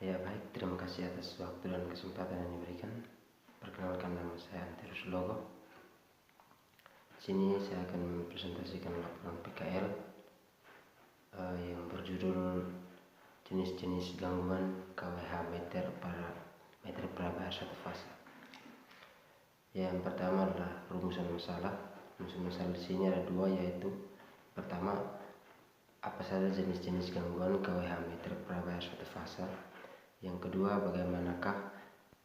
Ya baik, terima kasih atas waktu dan kesempatan yang diberikan. Perkenalkan, nama saya Anterus Logo. Di sini saya akan mempresentasikan laporan PKL yang berjudul jenis-jenis gangguan KWH meter prabahar satu fase. Yang pertama adalah rumusan masalah. Rumusan masalah di sini ada dua, yaitu pertama, apa saja jenis-jenis gangguan KWH meter prabahar satu fase. Yang kedua, bagaimanakah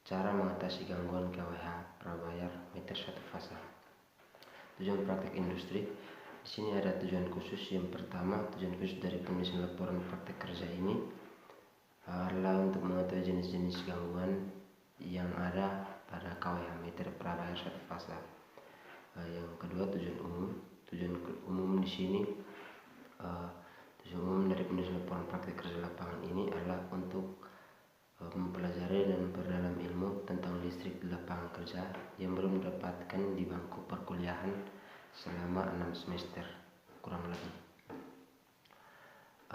cara mengatasi gangguan KWH prabahar meter satu fase. Tujuan praktek industri. Di sini ada tujuan khusus. Yang pertama, tujuan khusus dari penulisan laporan praktek kerja ini adalah untuk mengetahui jenis-jenis gangguan yang ada pada KWH meter prabahar satu fase. Yang kedua, tujuan umum. Tujuan umum di sini, tujuan umum dari penulisan laporan praktek kerja lapangan ini adalah untuk mempelajari dan berdalam ilmu tentang listrik di lapangan kerja yang belum didapatkan di bangku perkuliahan selama 6 semester kurang lebih.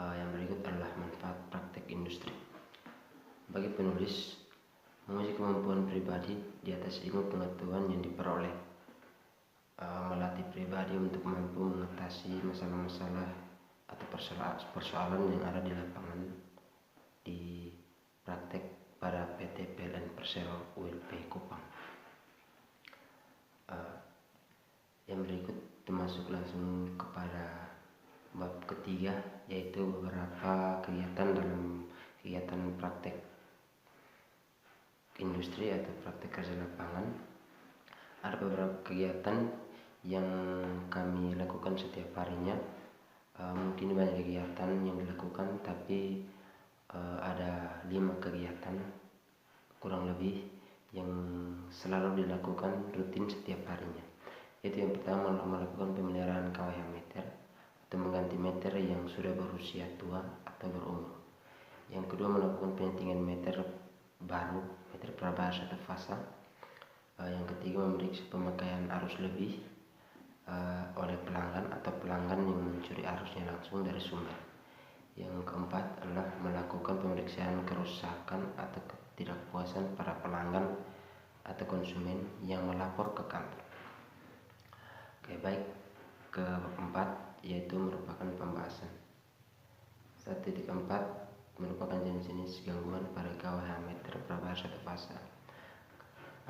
Yang berikut adalah manfaat praktek industri. Bagi penulis, menguji kemampuan pribadi di atas ilmu pengetahuan yang diperoleh, melatih pribadi untuk mampu mengatasi masalah-masalah atau persoalan yang ada di lapangan di praktek pada PT PLN Persero ULP Kupang. Yang berikut termasuk langsung kepada bab ketiga, yaitu beberapa kegiatan dalam kegiatan praktek industri atau praktek kerja lapangan. Ada beberapa kegiatan yang kami lakukan setiap harinya. Mungkin banyak kegiatan yang dilakukan, tapi ada 5 kegiatan kurang lebih yang selalu dilakukan rutin setiap harinya. Yaitu yang pertama, melakukan pemeliharaan KWH meter atau mengganti meter yang sudah berusia tua atau berumur. Yang kedua, melakukan penyetingan meter baru, meter prabahar satu fase. Yang ketiga, memeriksa pemakaian arus lebih oleh pelanggan atau pelanggan yang mencuri arusnya langsung dari sumber. Yang keempat adalah melakukan pemeriksaan kerusakan atau ketidakpuasan para pelanggan atau konsumen yang melapor ke kantor. Oke, baik, keempat yaitu merupakan pembahasan. 1.4 merupakan jenis-jenis gangguan pada KWH meter prabahar satu fase.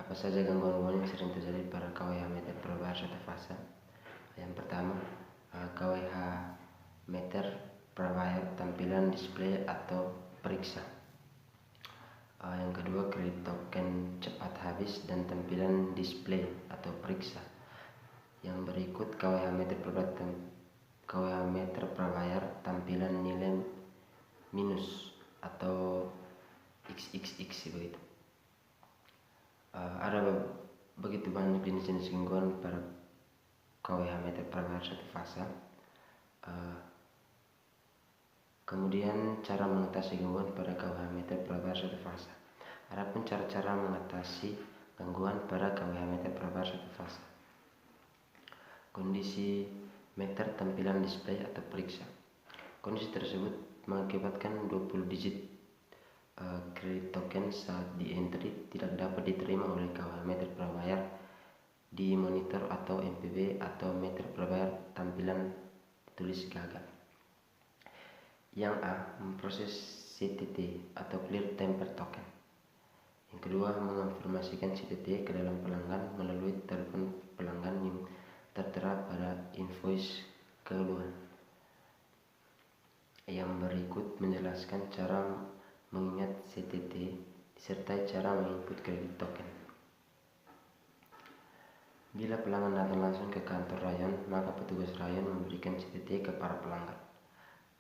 Apa saja gangguan-gangguan yang sering terjadi pada KWH meter prabahar satu fase? Yang pertama, KWH meter prabahar tampilan display atau periksa. Yang kedua, kredit token cepat habis dan tampilan display atau periksa. Yang berikut, KWH meter prabahar tampilan nilai minus atau XXX begitu. Ada begitu banyak jenis-jenis gangguan pada KWH meter prabahar satu fase. Kemudian cara mengatasi gangguan pada KWH meter prabahar satu fase. Adapun cara-cara mengatasi gangguan pada KWH meter prabahar satu fase. Kondisi meter tampilan display atau periksa. Kondisi tersebut mengakibatkan 20 digit kredit token saat di entry tidak dapat diterima oleh KWH meter prabahar di monitor atau MPB atau meter prabahar tampilan tulis gagal. Yang A, memproses CTT atau clear temper token. Yang kedua, mengonfirmasikan CTT ke dalam pelanggan melalui telepon pelanggan yang tertera pada invoice keluhan. Yang berikut menjelaskan cara mengingat CTT disertai cara menginput kredit token. Bila pelanggan datang langsung ke kantor rayon, maka petugas rayon memberikan CTT ke para pelanggan,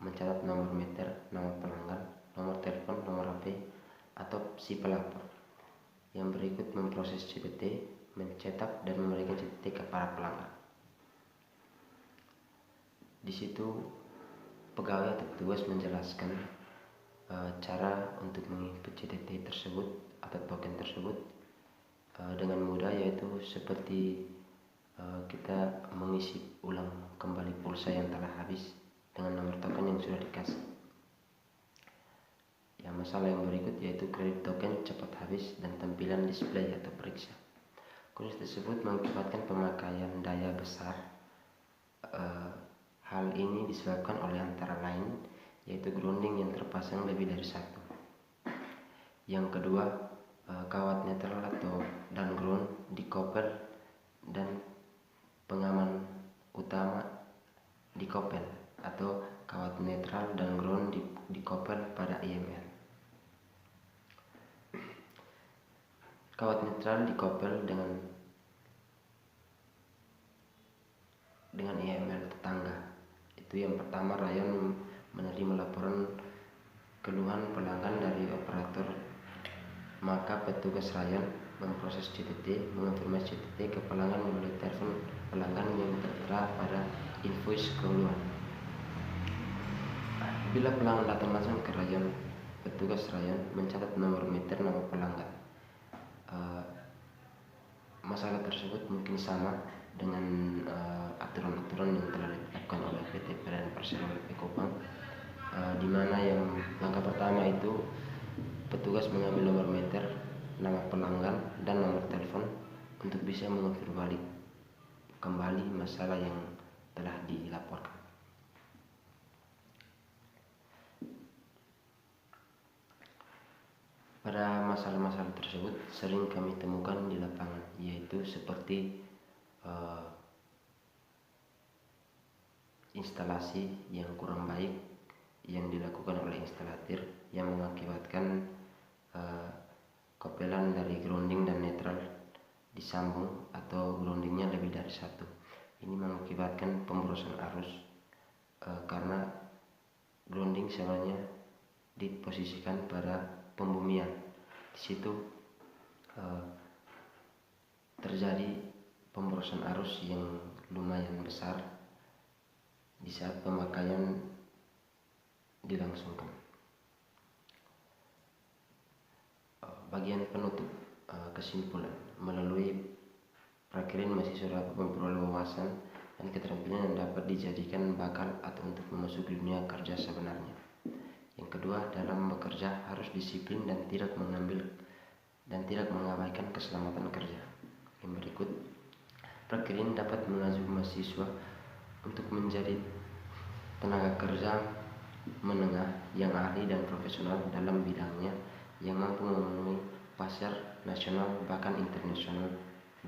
mencatat nomor meter, nama pelanggan, nomor telepon, nomor HP, atau si pelapor. Yang berikut memproses CTT, mencetak dan memberikan CTT ke para pelanggan. Di situ pegawai atau petugas menjelaskan cara untuk menginput CTT tersebut atau token tersebut dengan mudah, yaitu seperti kita mengisi ulang kembali pulsa yang telah habis dengan nomor token yang sudah dikasih. Yang masalah yang berikut yaitu kredit token cepat habis dan tampilan display atau periksa. Kondisi tersebut mengakibatkan pemakaian daya besar. Hal ini disebabkan oleh antara lain yaitu grounding yang terpasang lebih dari satu. Yang kedua, kawat netral dan ground dikoppel dan pengaman utama dikoppel atau kawat netral dan ground dikoppel pada EML. Kawat netral dikoppel dengan EML tetangga. Itu yang pertama, Rayon menerima laporan keluhan pelanggan dari operator, maka petugas Rayon memproses CTT, mengonfirmasi CTT ke pelanggan melalui telepon pelanggan yang tertera pada invoice keluhan. Bila pelanggan datang langsung ke Rayon, petugas Rayon mencatat nomor meter nama pelanggan. Masalah tersebut mungkin sama dengan aturan-aturan yang telah ditetapkan oleh PT PLN Persero Ekopang, di mana yang langkah pertama itu petugas mengambil nomor meter, nama pelanggan, dan nomor telepon untuk bisa mengonfirmasi kembali masalah yang telah dilaporkan. Pada masalah-masalah tersebut sering kami temukan di lapangan, yaitu seperti instalasi yang kurang baik yang dilakukan oleh instalatir yang mengakibatkan koppelan dari grounding dan netral disambung atau groundingnya lebih dari satu. Ini mengakibatkan pemborosan arus karena grounding sebenarnya diposisikan pada pembumian. Di situ terjadi pemborosan arus yang lumayan besar di saat pemakaian dilangsungkan. Bagian penutup, kesimpulan, melalui prakirin mahasiswa dapat memperoleh wawasan dan keterampilan yang dapat dijadikan bakal atau untuk memasuki dunia kerja sebenarnya. Yang kedua, dalam bekerja harus disiplin dan tidak mengabaikan keselamatan kerja. Yang berikut, prakirin dapat mengajak mahasiswa untuk menjadi tenaga kerja menengah yang ahli dan profesional dalam bidangnya, yang mampu memenuhi pasar nasional bahkan internasional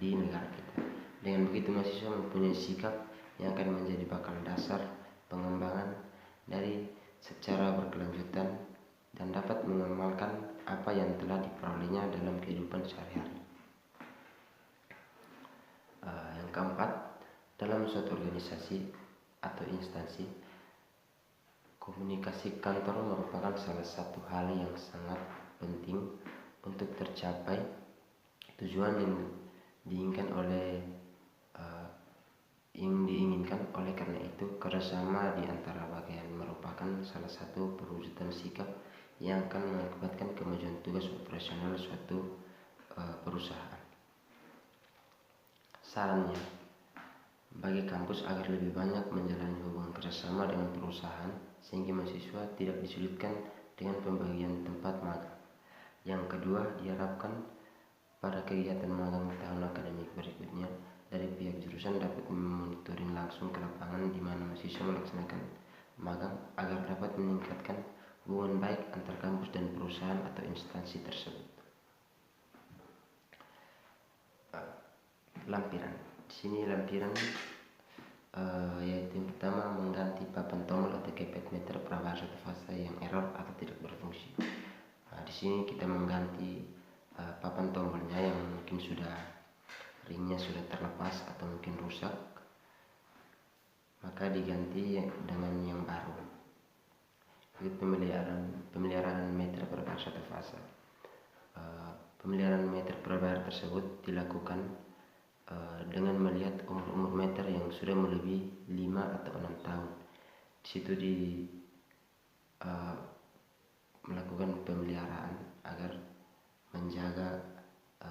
di negara kita. Dengan begitu mahasiswa mempunyai sikap yang akan menjadi bakal dasar pengembangan dari secara berkelanjutan dan dapat mengamalkan apa yang telah diperolehnya dalam kehidupan sehari-hari. Yang keempat, dalam suatu organisasi atau instansi, komunikasi kantor merupakan salah satu hal yang sangat penting untuk tercapai tujuan yang diinginkan. Oleh karena itu, kerjasama di antara bagian merupakan salah satu perwujudan sikap yang akan mengakibatkan kemajuan tugas operasional suatu perusahaan. Sarannya, bagi kampus agar lebih banyak menjalani hubungan kerjasama dengan perusahaan sehingga mahasiswa tidak disulitkan dengan pembagian tempat magang. Yang kedua, diharapkan pada kegiatan magang tahun akademik berikutnya dari pihak jurusan dapat memonitoring langsung ke lapangan di mana mahasiswa melaksanakan magang agar dapat meningkatkan hubungan baik antar kampus dan perusahaan atau instansi tersebut. Lampiran. Di sini lampiran yaitu yang pertama, mengganti papan tombol atau keypad meter prabahasa satu fase yang error atau tidak berfungsi. Di sini kita mengganti papan tombolnya yang mungkin ringnya sudah terlepas atau mungkin rusak, maka diganti dengan yang baru. Itu pemeliharaan meter prabahasa satu fase. Pemeliharaan meter prabahasa tersebut dilakukan dengan melihat umur meter yang sudah melebihi 5 atau 6 tahun. Di situ melakukan pemeliharaan agar menjaga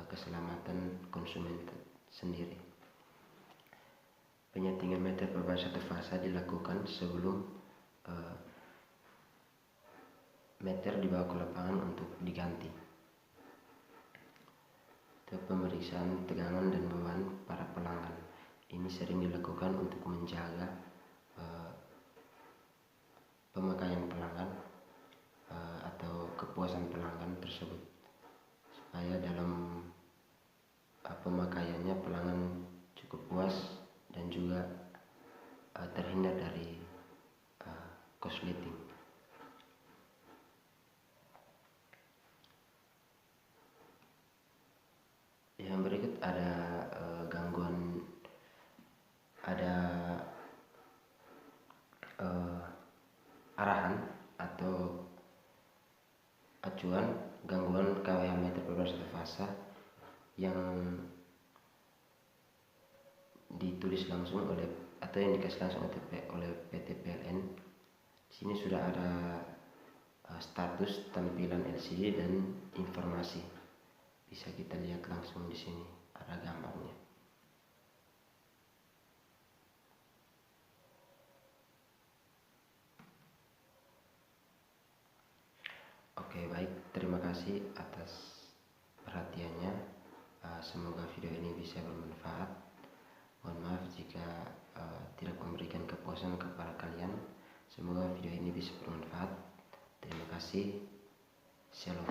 keselamatan konsumen sendiri. Penyetingan meter prabahasa satu fase dilakukan sebelum meter dibawa ke lapangan untuk diganti. Pemeriksaan tegangan dan beban para pelanggan ini sering dilakukan untuk menjaga pemakaian pelanggan atau kepuasan pelanggan tersebut, supaya dalam pemakaiannya pelanggan cukup puas dan juga terhindar dari korsleting. Yang berikut ada arahan atau acuan gangguan KWH meter per bar satu fasa yang ditulis langsung oleh atau yang dikasih langsung oleh PT PLN. Di sini sudah ada status tampilan LCD dan informasi. Bisa kita lihat langsung di sini ada gambarnya. Oke, baik, terima kasih atas perhatiannya. Semoga video ini bisa bermanfaat. Mohon maaf jika tidak memberikan kepuasan kepada kalian. Semoga video ini bisa bermanfaat. Terima kasih. Shalom.